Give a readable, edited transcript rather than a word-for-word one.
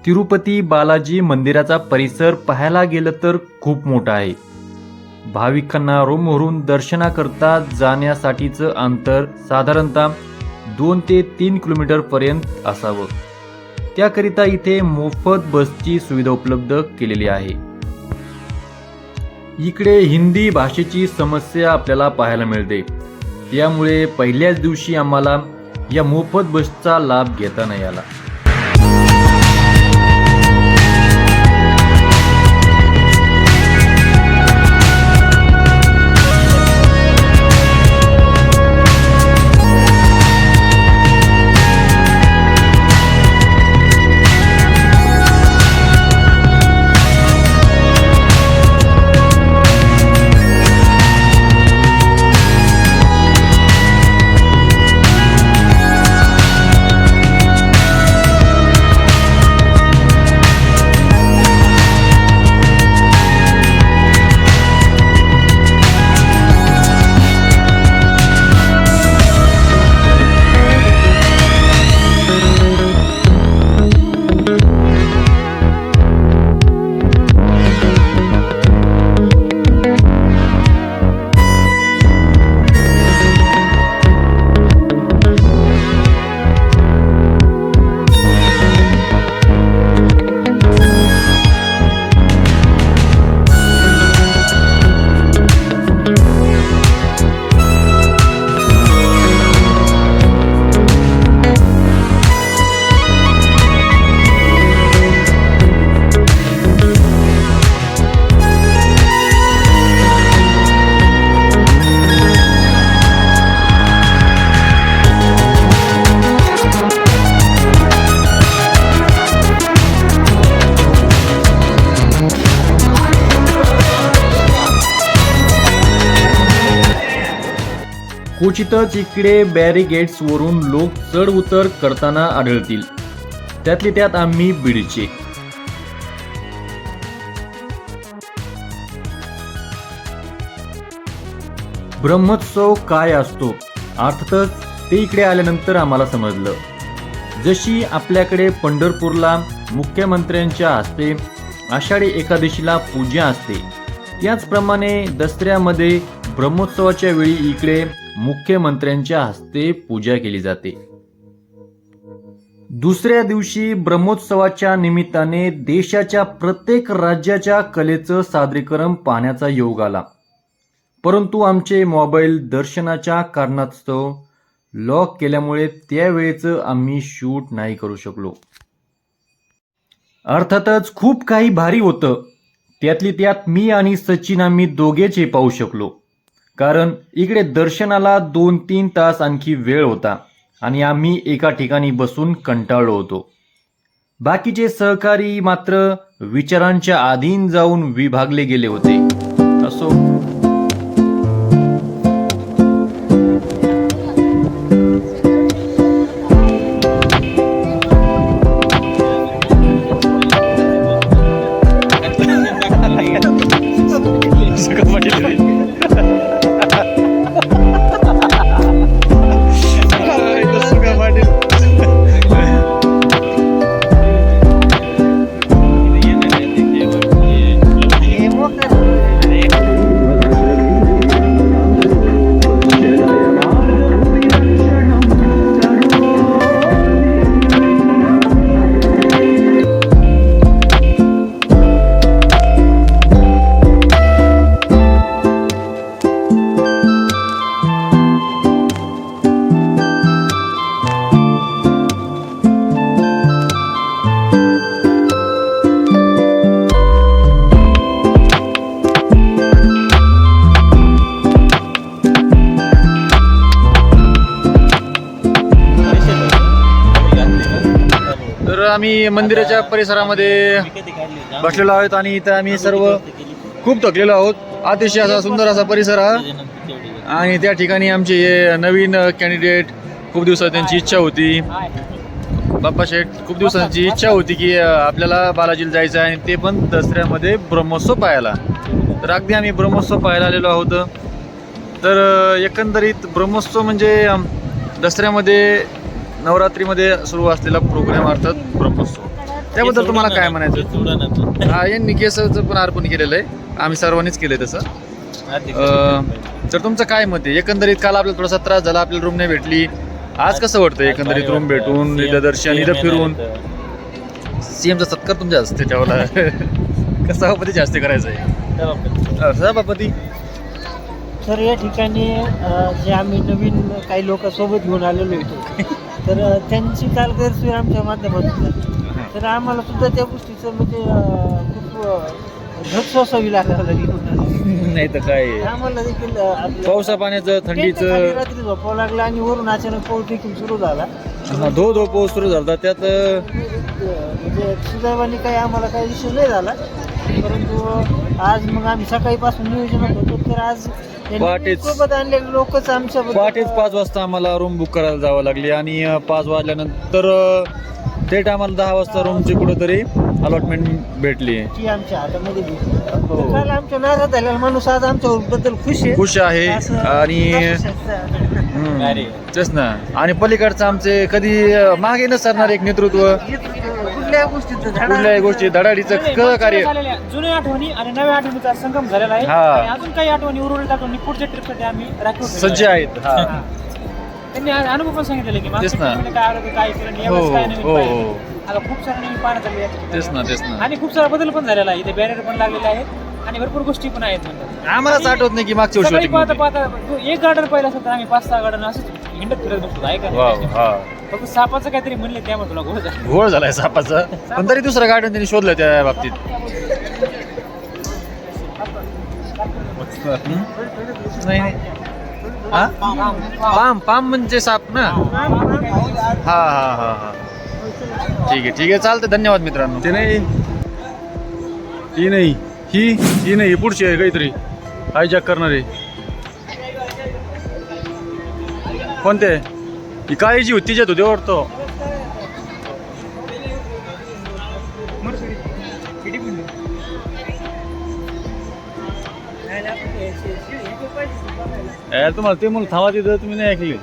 तिरुपती बालाजी मंदिराचा परिसर पाहायला गेलं तर खूप मोठा आहे. भाविकांना रोमवरून दर्शनाकरता जाण्यासाठीचं अंतर साधारणतः 2 ते 3 किलोमीटर पर्यंत असावं. त्याकरिता इथे मोफत बसची सुविधा उपलब्ध केलेली आहे. इकडे हिंदी भाषेची समस्या आपल्याला पाहायला मिळते. त्यामुळे पहिल्याच दिवशी आम्हाला या मोफत बसचा लाभ घेता नाही आला. क्वचितच इकडे बॅरिगेड्स वरून लोक चढ उतर करताना आढळतील. त्यातले त्यात आम्ही बीडचे. ब्रह्मोत्सव काय असतो अर्थातच ते इकडे आल्यानंतर आम्हाला समजलं. जशी आपल्याकडे पंढरपूरला मुख्यमंत्र्यांच्या हस्ते आषाढी एकादशीला पूजा असते, त्याचप्रमाणे दसऱ्यामध्ये ब्रह्मोत्सवाच्या वेळी इकडे मुख्यमंत्र्यांच्या हस्ते पूजा केली जाते. दुसऱ्या दिवशी ब्रह्मोत्सवाच्या निमित्ताने देशाच्या प्रत्येक राज्याच्या कलेचं सादरीकरण पाहण्याचा योग आला. परंतु आमचे मोबाईल दर्शनाच्या कारणास्तव लॉक केल्यामुळे त्यावेळेचं आम्ही शूट नाही करू शकलो. अर्थातच खूप काही भारी होतं. त्यातली त्यात मी आणि सचिन आम्ही दोघेच हे पाहू शकलो. कारण इकडे दर्शनाला 2-3 तास आणखी वेळ होता आणि आम्ही एका ठिकाणी बसून कंटाळलो होतो. बाकीचे सहकारी मात्र विचारांच्या अधीन जाऊन विभागले गेले होते. असो, आम्ही मंदिराच्या परिसरामध्ये बसलेलो आहोत आणि इथं आम्ही सर्व खूप थकलेलो आहोत. अतिशय असा सुंदर असा परिसर हा. आणि त्या ठिकाणी आमचे हे नवीन कॅन्डिडेट खूप दिवसात त्यांची इच्छा होती. बाप्पा शेठ खूप दिवसांची इच्छा होती की आपल्याला बालाजीला जायचं आहे, आणि ते पण दसऱ्यामध्ये ब्रह्मोत्सव पाहायला. तर अगदी आम्ही ब्रह्मोत्सव पाहायला आलेलो आहोत. तर एकंदरीत ब्रह्मोत्सव म्हणजे दसऱ्यामध्ये नवरात्रीमध्ये सुरू असलेला प्रोग्राम अर्थात ब्रह्मोत्सव. त्याबद्दल तुम्हाला काय म्हणायचं? हा, यांनी केसाचं पण अर्पण केलेलं आहे, आम्ही सर्वांनीच केलंय तसं. तर तुमचं काय मत आहे एकंदरीत? काल आपल्याला थोडासा त्रास झाला, आपल्याला रूम नाही भेटली. आज कसं वाटतं एकंदरीत रूम भेटून, इथं दर्शन, इथं फिरून? सीएमचा सत्कार तुमच्या हस्ते ठेवला. कसं सभापतीच्या हस्ते करायचं आहे? सभापती तर या ठिकाणी जे आम्ही नवीन काही लोक सोबत घेऊन आलेलो होतो, तर त्यांची काल गैरसोय आमच्या माध्यमातून झाली. तर आम्हाला सुद्धा त्या गोष्टीचं म्हणजे खूप धग सोसावी लागायला नाही तर काय, आम्हाला देखील पावसा पाण्याचं, थंडीचं, रात्री झोपावं लागलं आणि वरून अचानक पाऊस देखील सुरू झाला. धो पाऊस सुरू झाला. त्यात म्हणजे सुदैवाने काही आम्हाला काही विषय नाही झाला, परंतु आज मग आम्ही सकाळीपासून नियोजन होतो. तर आज पहाटेच सोबत आणलेले लोकच आमच्या पहाटेच 5 वाजता आम्हाला रूम बुक करायला जावं लागली आणि 5 वाजल्यानंतर थेट आम्हाला 10 वाजता रूमची कुठेतरी अलॉटमेंट भेटली. ती आमच्या हातामध्ये भेटली. तर काल आमच्या नाराज झालेला माणूस आज आमच्या बद्दल खुश आहे. आणि तेच ना, आणि पलीकडचं आमचे कधी मागे न सरणार एक नेतृत्व, कुठल्याही गोष्टी धडाडीचं कार्य, जुन्या आठवणी आणि नव्या आठवणीचा संगम झालेला आहे. आणि अजून काही आठवणी उर्वरित आठवणी पुढच्या ट्रिपसाठी आम्ही राखीव सज्ज आहेत. त्यांनी अनुभव पण सांगितलेले की तेच ना. काय आलं काय केलं, यावेळेस काय नवीन पाहिलं. आता खूप सारं नवीन पाहण्यात आले तेच ना. आणि खूप सारा बदल पण झालेला आहे. इथे बॅनर पण लागलेले आहेत आणि भरपूर गोष्टी पण आहेत म्हणतात. आम्हालाच आठवत नाही की मागच्या सकाळी पाहता वर्षी पाहता एक गार्डन पाहिलं असेल तर आम्ही 5-6 गार्डन असंच हिंडत फिरत बसतो. आहे का? फक्त सापाचं काहीतरी म्हणले त्यामुळे तुला घोळ झाला. घोळ झालाय सापाचा, पण तरी दुसरं गार्डन त्यांनी शोधलं त्या बाबतीत. नाही पाम म्हणजे साप ना? हा. ठीक आहे चालतं. धन्यवाद मित्रांनो. ते नाही, ही नाही, पुढची आहे काहीतरी हायजॅक करणारी. कोणते? ही काळी जी होती तिच्यात होती वाटतो. तुम्हाला ते म्हणून थांबा तिथं, तुम्ही नाही ऐकली.